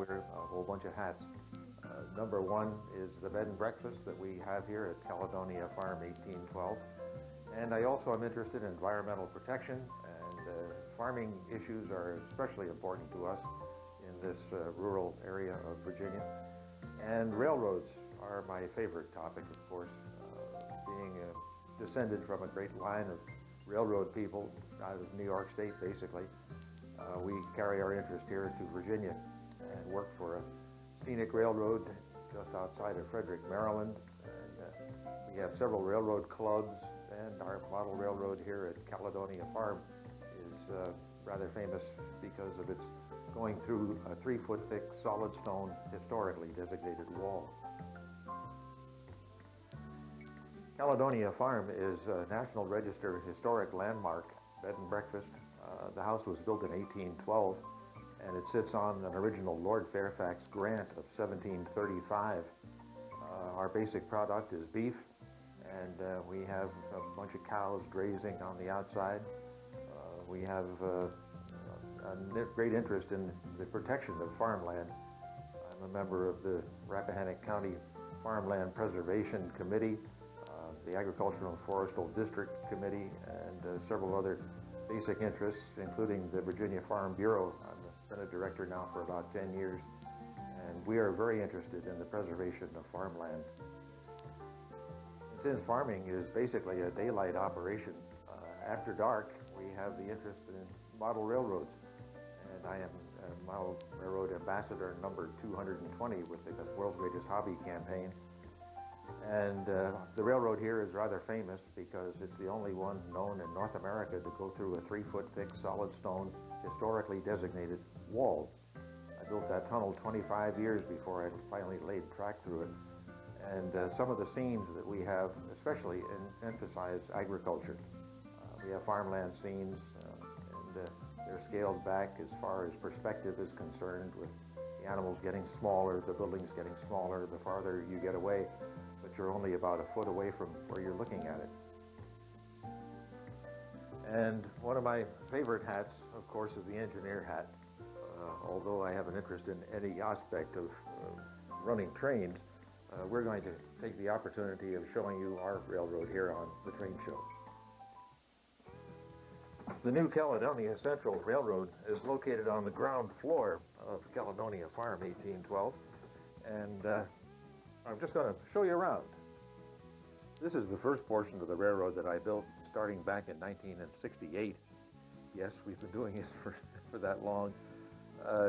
wear a whole bunch of hats. Number one is the bed and breakfast that we have here at Caledonia Farm 1812. And I also am interested in environmental protection, and farming issues are especially important to us in this rural area of Virginia. And railroads are my favorite topic, of course, being descended from a great line of railroad people out of New York State, basically. We carry our interest here to Virginia and work for a scenic railroad just outside of Frederick, Maryland. And we have several railroad clubs, and our model railroad here at Caledonia Farm is rather famous because of its going through a 3-foot thick solid stone historically designated wall. Caledonia Farm is a National Register historic landmark bed and breakfast. The house was built in 1812, and it sits on an original Lord Fairfax grant of 1735. Our basic product is beef, and we have a bunch of cows grazing on the outside. We have a great interest in the protection of farmland. I'm a member of the Rappahannock County Farmland Preservation Committee, the Agricultural and Forestal District Committee, and several other basic interests, including the Virginia Farm Bureau. I've been a director now for about 10 years, and we are very interested in the preservation of farmland. Since farming is basically a daylight operation, after dark we have the interest in model railroads, and I am a model railroad ambassador number 220 with the World's Greatest Hobby campaign. And the railroad here is rather famous because it's the only one known in North America to go through a 3-foot thick solid stone historically designated wall. I built that tunnel 25 years before I finally laid track through it. And some of the scenes that we have especially emphasize agriculture. We have farmland scenes, and they're scaled back as far as perspective is concerned, with the animals getting smaller, the buildings getting smaller the farther you get away, but you're only about a foot away from where you're looking at it. And one of my favorite hats, of course, is the engineer hat. Although I have an interest in any aspect of running trains, we're going to take the opportunity of showing you our railroad here on the train show. The new Caledonia Central Railroad is located on the ground floor of Caledonia Farm 1812, and I'm just going to show you around. This is the first portion of the railroad that I built starting back in 1968. Yes, we've been doing this for that long.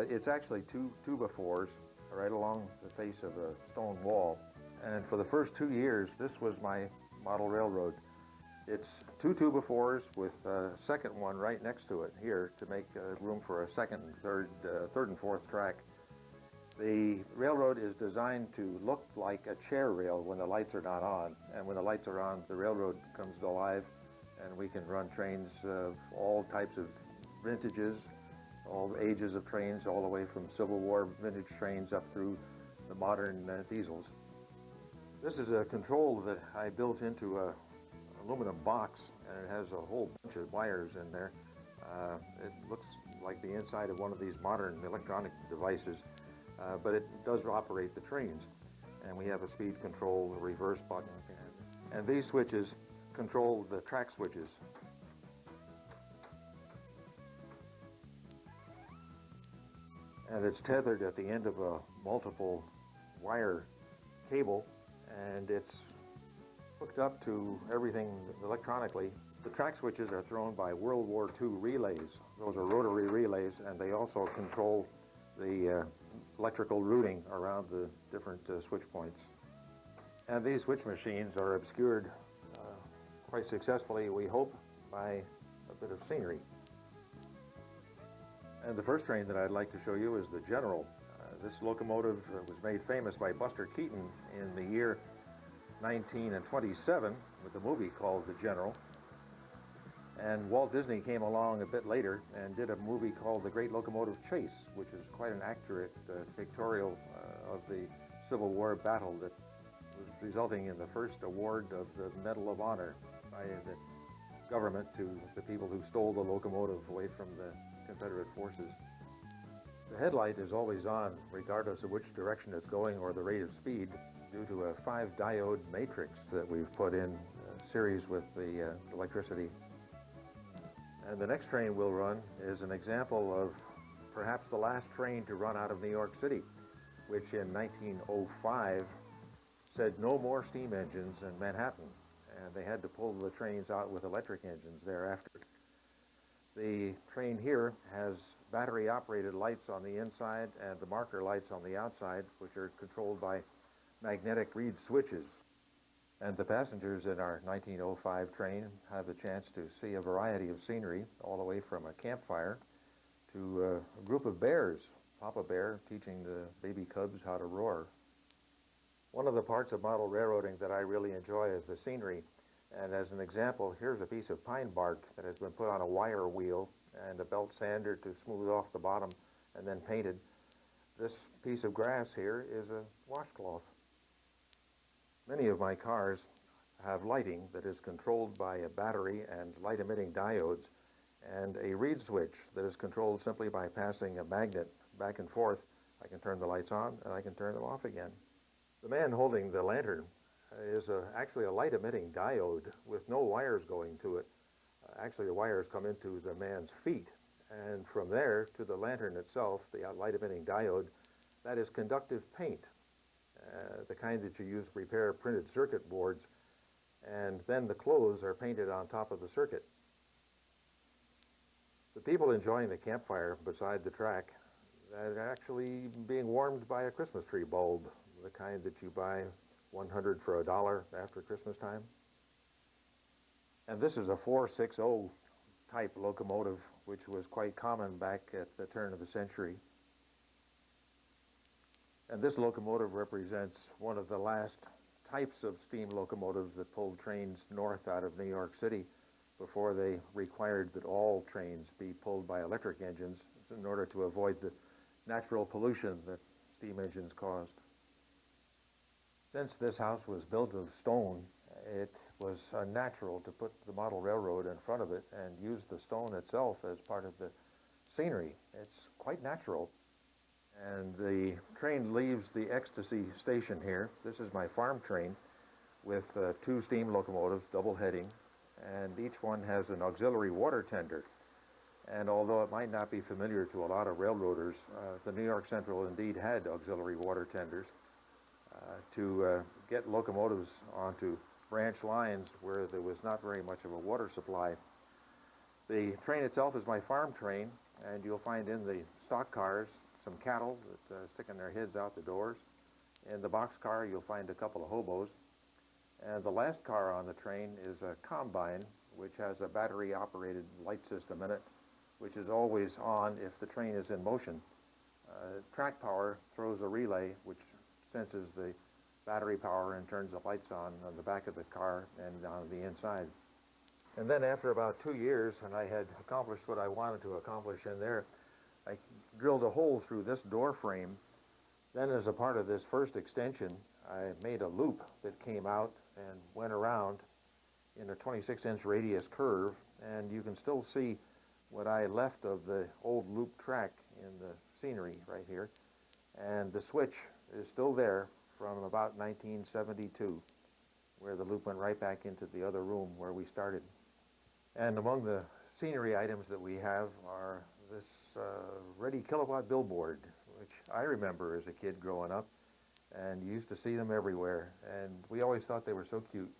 It's actually two 2x4s right along the face of a stone wall, and for the first 2 years this was my model railroad. It's 2 2x4s with a second one right next to it here to make room for a second and third and fourth track. The railroad is designed to look like a chair rail when the lights are not on, and when the lights are on, the railroad comes alive, and we can run trains of all types of vintages, all ages of trains, all the way from Civil War vintage trains up through the modern diesels. This is a control that I built into a aluminum box, and it has a whole bunch of wires in there. It looks like the inside of one of these modern electronic devices, but it does operate the trains. And we have a speed control, a reverse button, and these switches control the track switches. And it's tethered at the end of a multiple wire cable, and it's hooked up to everything electronically. The track switches are thrown by World War II relays. Those are rotary relays, and they also control the electrical routing around the different switch points. And these switch machines are obscured quite successfully, we hope, by a bit of scenery. And the first train that I'd like to show you is the General. This locomotive was made famous by Buster Keaton in the year 1927 with a movie called The General. And Walt Disney came along a bit later and did a movie called The Great Locomotive Chase, which is quite an accurate pictorial of the Civil War battle that was resulting in the first award of the Medal of Honor by the government to the people who stole the locomotive away from the Confederate forces. The headlight is always on, regardless of which direction it's going or the rate of speed, due to a 5-diode matrix that we've put in series with the electricity. And the next train we'll run is an example of perhaps the last train to run out of New York City, which in 1905 said no more steam engines in Manhattan, and they had to pull the trains out with electric engines thereafter. The train here has battery-operated lights on the inside and the marker lights on the outside, which are controlled by magnetic reed switches. And the passengers in our 1905 train have the chance to see a variety of scenery, all the way from a campfire to a group of bears, Papa Bear teaching the baby cubs how to roar. One of the parts of model railroading that I really enjoy is the scenery. And as an example, here's a piece of pine bark that has been put on a wire wheel and a belt sander to smooth off the bottom and then painted. This piece of grass here is a washcloth. Many of my cars have lighting that is controlled by a battery and light-emitting diodes and a reed switch that is controlled simply by passing a magnet back and forth. I can turn the lights on and I can turn them off again. The man holding the lantern is actually a light-emitting diode with no wires going to it. Actually, the wires come into the man's feet, and from there to the lantern itself, the light-emitting diode, that is conductive paint, the kind that you use to repair printed circuit boards, and then the clothes are painted on top of the circuit. The people enjoying the campfire beside the track are actually being warmed by a Christmas tree bulb, the kind that you buy 100 for $1 after Christmas time. And this is a 460 type locomotive, which was quite common back at the turn of the century. And this locomotive represents one of the last types of steam locomotives that pulled trains north out of New York City before they required that all trains be pulled by electric engines in order to avoid the natural pollution that steam engines caused. Since this house was built of stone, it was natural to put the model railroad in front of it and use the stone itself as part of the scenery. It's quite natural. And the train leaves the Ecstasy station here. This is my farm train with 2 steam locomotives, double heading, and each one has an auxiliary water tender. And although it might not be familiar to a lot of railroaders, the New York Central indeed had auxiliary water tenders to get locomotives onto branch lines where there was not very much of a water supply. The train itself is my farm train, and you'll find in the stock cars some cattle that sticking their heads out the doors. In the box car, you'll find a couple of hobos. And the last car on the train is a combine, which has a battery-operated light system in it, which is always on if the train is in motion. Track power throws a relay which senses the battery power and turns the lights on the back of the car and on the inside. And then after about 2 years, and I had accomplished what I wanted to accomplish in there, I drilled a hole through this door frame. Then as a part of this first extension, I made a loop that came out and went around in a 26-inch radius curve, and you can still see what I left of the old loop track in the scenery right here. And the switch is still there from about 1972, where the loop went right back into the other room where we started. And among the scenery items that we have are this Ready Kilowatt billboard, which I remember as a kid growing up, and you used to see them everywhere, and we always thought they were so cute,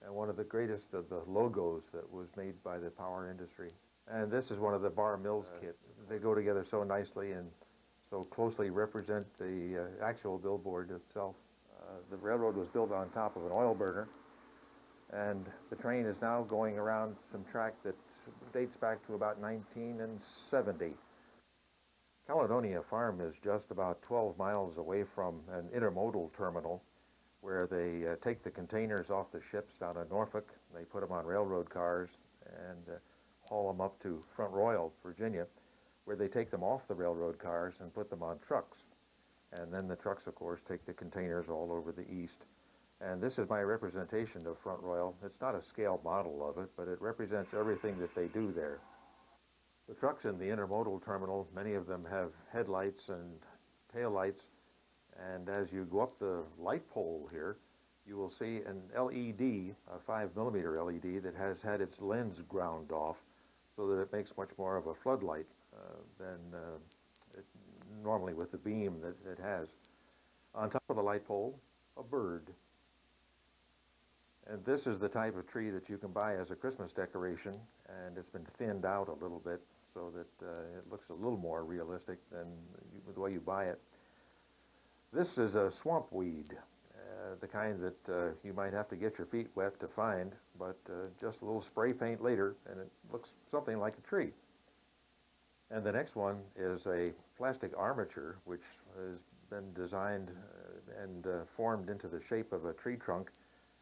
and one of the greatest of the logos that was made by the power industry. And this is one of the Bar Mills kits. They go together so nicely and so closely represent the actual billboard itself. The railroad was built on top of an oil burner, and the train is now going around some track that dates back to about 1970. Caledonia Farm is just about 12 miles away from an intermodal terminal where they take the containers off the ships down in Norfolk. They put them on railroad cars and haul them up to Front Royal, Virginia, where they take them off the railroad cars and put them on trucks. And then the trucks, of course, take the containers all over the east. And this is my representation of Front Royal. It's not a scale model of it, but it represents everything that they do there. The trucks in the intermodal terminal, many of them have headlights and taillights, and as you go up the light pole here, you will see an LED, a 5mm LED that has had its lens ground off so that it makes much more of a floodlight than it, normally with the beam that it has. On top of the light pole, a bird. And this is the type of tree that you can buy as a Christmas decoration, and it's been thinned out a little bit so that it looks a little more realistic than the way you buy it. This is a swamp weed, the kind that you might have to get your feet wet to find, but just a little spray paint later, and it looks something like a tree. And the next one is a plastic armature, which has been designed and formed into the shape of a tree trunk,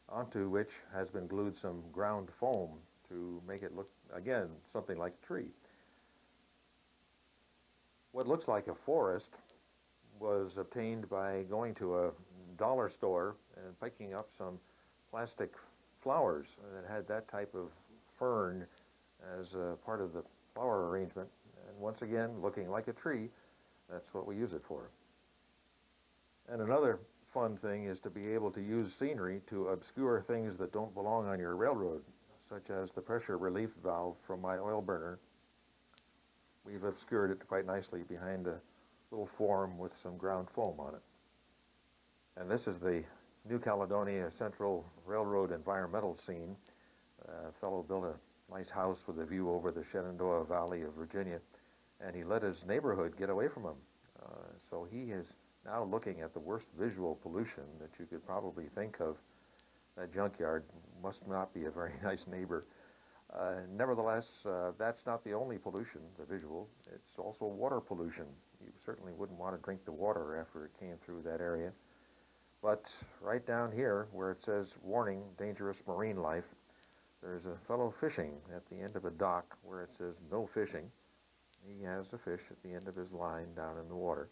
onto which has been glued some ground foam to make it look, again, something like a tree. What looks like a forest was obtained by going to a dollar store and picking up some plastic flowers that had that type of fern as part of the flower arrangement. And once again, looking like a tree, that's what we use it for. And another fun thing is to be able to use scenery to obscure things that don't belong on your railroad, such as the pressure relief valve from my oil burner. We've obscured it quite nicely behind a little form with some ground foam on it. And this is the New Caledonia Central Railroad environmental scene. A fellow built a nice house with a view over the Shenandoah Valley of Virginia, and he let his neighborhood get away from him. So he is now looking at the worst visual pollution that you could probably think of. That junkyard must not be a very nice neighbor. Nevertheless, that's not the only pollution, the visual. It's also water pollution. You certainly wouldn't want to drink the water after it came through that area. But right down here, where it says, warning, dangerous marine life, there's a fellow fishing at the end of a dock where it says, no fishing. He has a fish at the end of his line down in the water.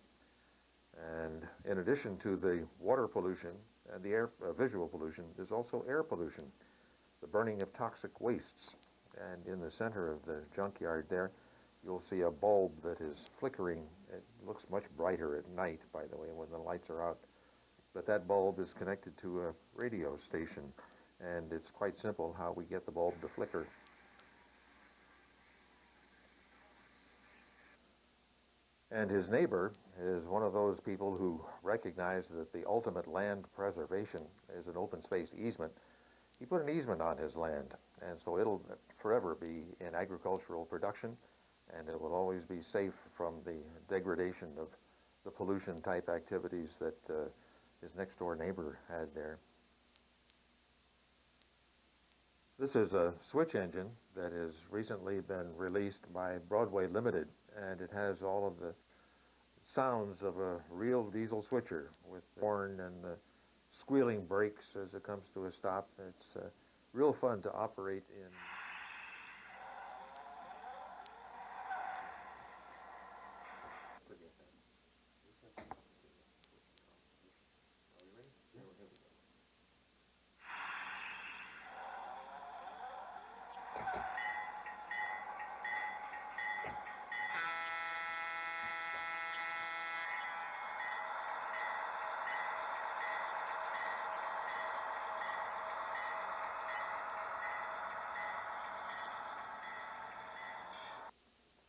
And in addition to the water pollution and the air visual pollution, there's also air pollution, the burning of toxic wastes. And in the center of the junkyard there, you'll see a bulb that is flickering. It looks much brighter at night, by the way, when the lights are out. But that bulb is connected to a radio station, and it's quite simple how we get the bulb to flicker. And his neighbor is one of those people who recognize that the ultimate land preservation is an open space easement. He put an easement on his land, and so it'll forever be in agricultural production, and it will always be safe from the degradation of the pollution type activities that his next door neighbor had there. This is a switch engine that has recently been released by Broadway Limited, and it has all of the sounds of a real diesel switcher with the horn and the squealing brakes as it comes to a stop. It's real fun to operate in.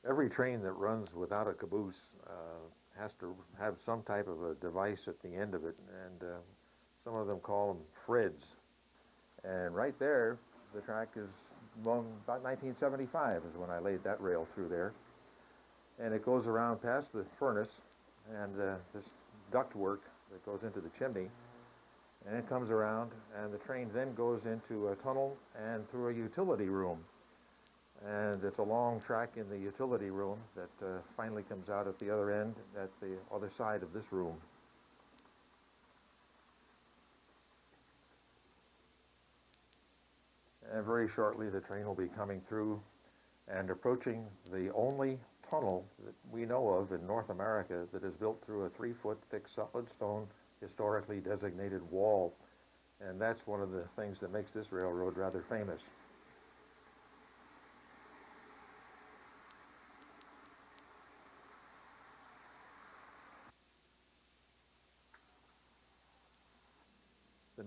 Every train that runs without a caboose has to have some type of a device at the end of it, and some of them call them Freds. And right there, the track is long, about 1975 is when I laid that rail through there. And it goes around past the furnace and this ductwork that goes into the chimney, and it comes around, and the train then goes into a tunnel and through a utility room. And it's a long track in the utility room that finally comes out at the other end, at the other side of this room. And very shortly the train will be coming through and approaching the only tunnel that we know of in North America that is built through a 3-foot thick solid stone historically designated wall. And that's one of the things that makes this railroad rather famous.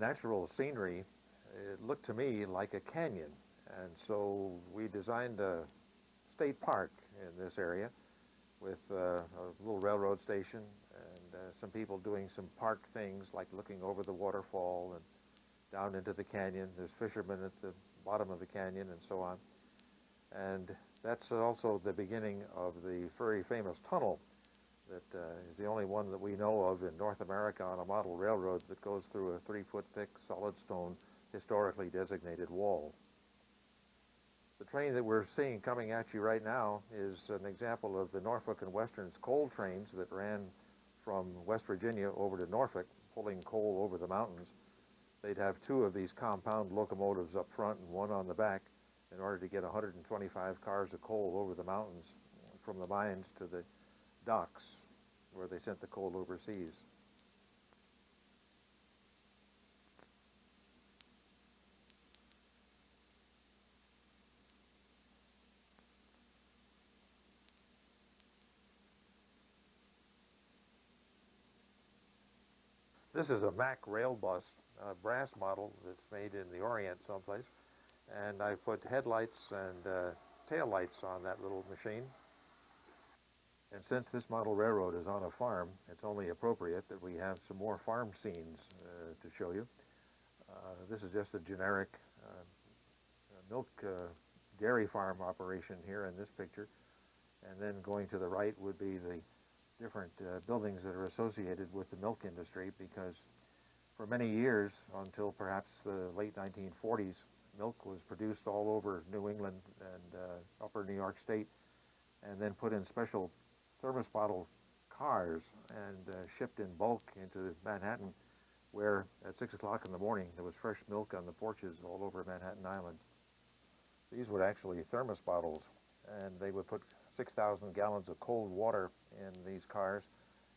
natural scenery, it looked to me like a canyon. And so we designed a state park in this area with a little railroad station and some people doing some park things like looking over the waterfall and down into the canyon. There's fishermen at the bottom of the canyon and so on. And that's also the beginning of the very famous tunnel that is the only one that we know of in North America on a model railroad that goes through a 3-foot thick solid stone historically designated wall. The train that we're seeing coming at you right now is an example of the Norfolk and Western's coal trains that ran from West Virginia over to Norfolk, pulling coal over the mountains. They'd have 2 of these compound locomotives up front and 1 on the back in order to get 125 cars of coal over the mountains from the mines to the docks where they sent the coal overseas. This is a Mack rail bus, a brass model that's made in the Orient someplace. And I put headlights and tail lights on that little machine. And since this model railroad is on a farm, it's only appropriate that we have some more farm scenes to show you. This is just a generic milk dairy farm operation here in this picture. And then going to the right would be the different buildings that are associated with the milk industry, because for many years, until perhaps the late 1940s, milk was produced all over New England and upper New York State, and then put in special thermos bottle cars and shipped in bulk into Manhattan, where at 6 o'clock in the morning there was fresh milk on the porches all over Manhattan Island. These were actually thermos bottles, and they would put 6,000 gallons of cold water in these cars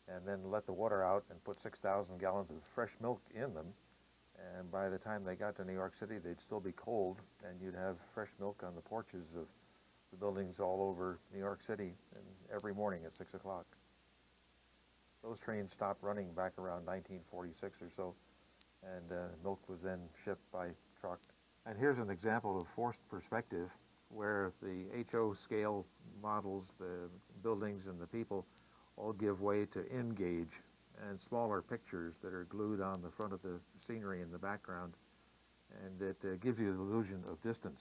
and then let the water out and put 6,000 gallons of fresh milk in them. And by the time they got to New York City, they'd still be cold, and you'd have fresh milk on the porches of the buildings all over New York City and every morning at 6 o'clock. Those trains stopped running back around 1946 or so, and milk was then shipped by truck. And here's an example of forced perspective, where the HO scale models, the buildings and the people all give way to N-gauge and smaller pictures that are glued on the front of the scenery in the background, and it gives you the illusion of distance,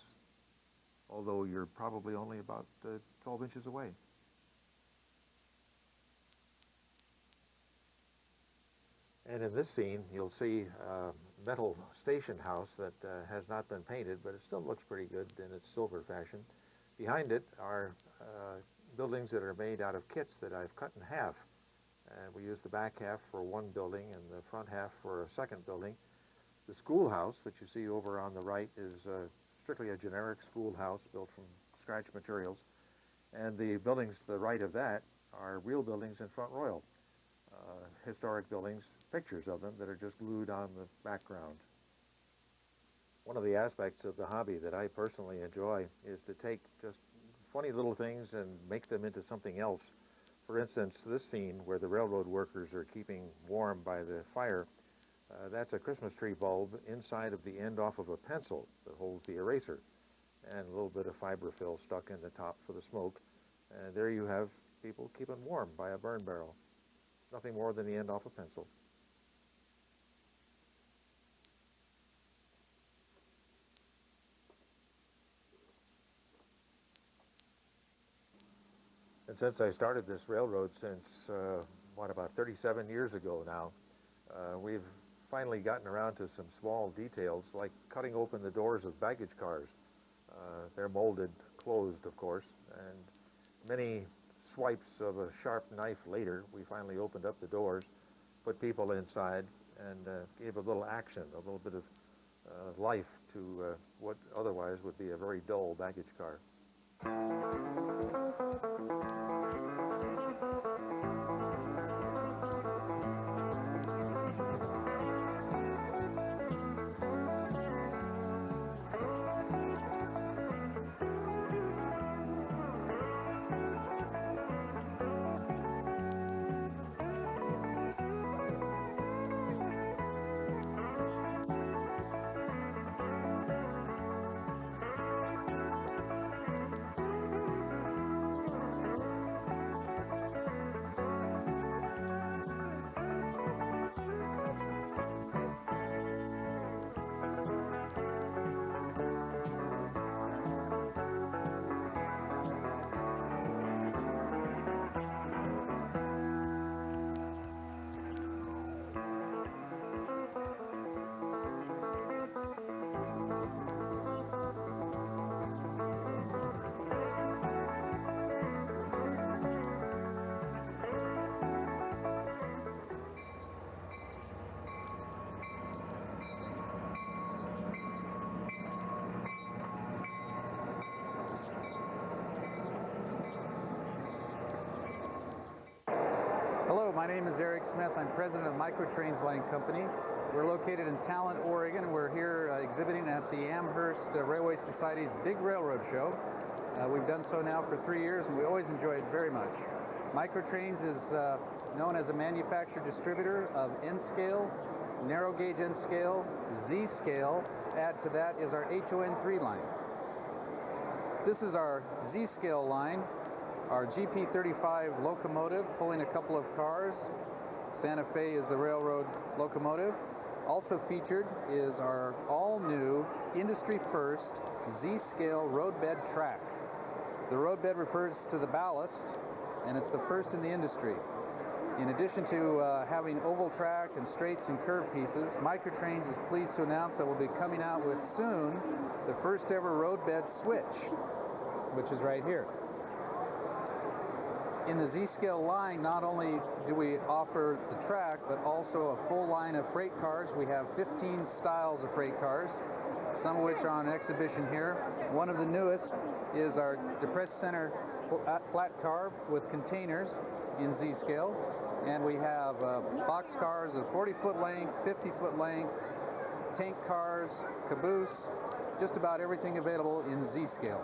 although you're probably only about 12 inches away. And in this scene, you'll see a metal station house that has not been painted, but it still looks pretty good in its silver fashion. Behind it are buildings that are made out of kits that I've cut in half. And we use the back half for one building and the front half for a second building. The schoolhouse that you see over on the right is strictly a generic schoolhouse built from scratch materials. And the buildings to the right of that are real buildings in Front Royal, historic buildings, pictures of them that are just glued on the background. One of the aspects of the hobby that I personally enjoy is to take just funny little things and make them into something else. For instance, this scene where the railroad workers are keeping warm by the fire, that's a Christmas tree bulb inside of the end off of a pencil that holds the eraser, and a little bit of fiberfill stuck in the top for the smoke. And there you have people keeping warm by a burn barrel. Nothing more than the end off a pencil. And since I started this railroad since, about 37 years ago now, we've finally gotten around to some small details, like cutting open the doors of baggage cars. They're molded closed, of course, and many swipes of a sharp knife later, we finally opened up the doors, put people inside, and gave a little action, a little bit of life to what otherwise would be a very dull baggage car. my name is Eric Smith. I'm president of Microtrains Line Company. We're located in Talent, Oregon. We're here exhibiting at the Amherst Railway Society's Big Railroad Show. We've done so now for 3 years, and we always enjoy it very much. Microtrains is known as a manufacturer distributor of N-scale, narrow gauge N-scale, Z-scale. Add to that is our HON3 line. This is our Z-scale line, our GP35 locomotive pulling a couple of cars. Santa Fe is the railroad locomotive. Also featured is our all-new, industry-first Z-scale roadbed track. The roadbed refers to the ballast, and it's the first in the industry. In addition to having oval track and straights and curve pieces, Microtrains is pleased to announce that we'll be coming out with soon the first ever roadbed switch, which is right here. In the Z-scale line, not only do we offer the track, but also a full line of freight cars. We have 15 styles of freight cars, some of which are on exhibition here. One of the newest is our depressed center flat car with containers in Z-scale. And we have box cars of 40-foot length, 50-foot length, tank cars, caboose, just about everything available in Z-scale.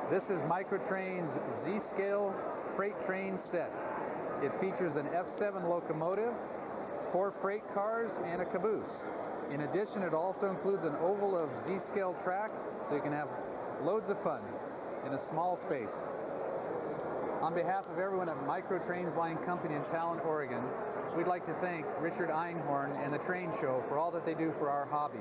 This is Microtrain's Z-scale freight train set. It features an F7 locomotive, 4 freight cars, and a caboose. In addition, it also includes an oval of Z-scale track, so you can have loads of fun in a small space. On behalf of everyone at Microtrains Line Company in Talent, Oregon, we'd like to thank Richard Einhorn and the Train Show for all that they do for our hobby.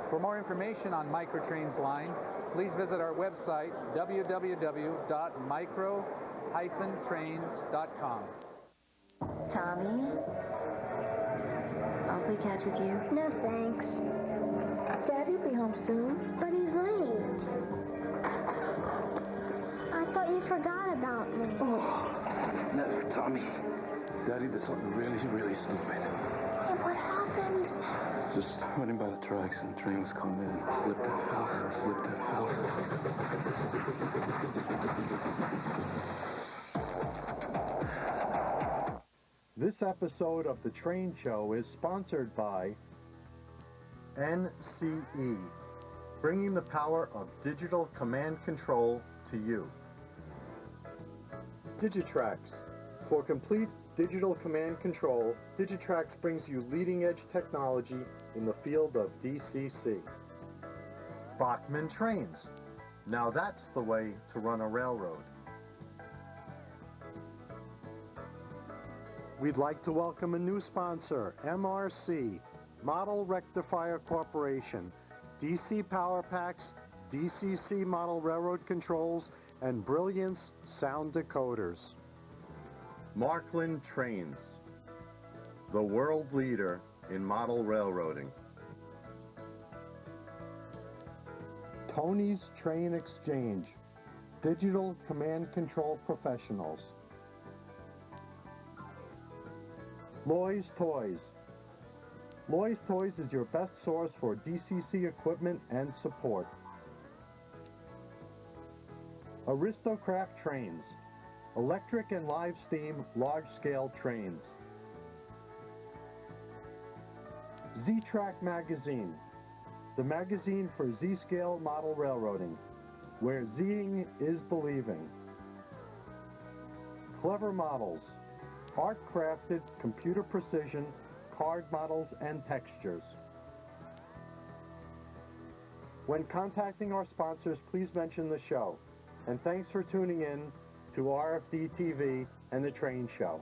For more information on Microtrains Line, please visit our website, www.micro-trains.com. Tommy? I'll play catch with you. No, thanks. Daddy'll be home soon, but he's late. I thought you forgot about me. Oh, never, Tommy. Daddy did something really, really stupid. Hey, what happened? Just went in by the tracks and the train was coming in. Slipped and fell, slipped and fell. This episode of The Train Show is sponsored by NCE, bringing the power of digital command control to you. Digitrax. For complete digital command control, Digitrax brings you leading-edge technology in the field of DCC. Bachmann Trains. Now that's the way to run a railroad. We'd like to welcome a new sponsor, MRC, Model Rectifier Corporation, DC Power Packs, DCC Model Railroad Controls, and Brilliance Sound Decoders. Markland Trains, the world leader in model railroading. Tony's Train Exchange, digital command control professionals. Loy's Toys. Loy's Toys is your best source for DCC equipment and support. Aristocraft Trains, electric and live steam large-scale trains. Z-Track Magazine, the magazine for Z-scale model railroading, where Zing is believing. Clever Models, art-crafted, computer precision, card models and textures. When contacting our sponsors, please mention the show. And thanks for tuning in to RFDTV and The Train Show.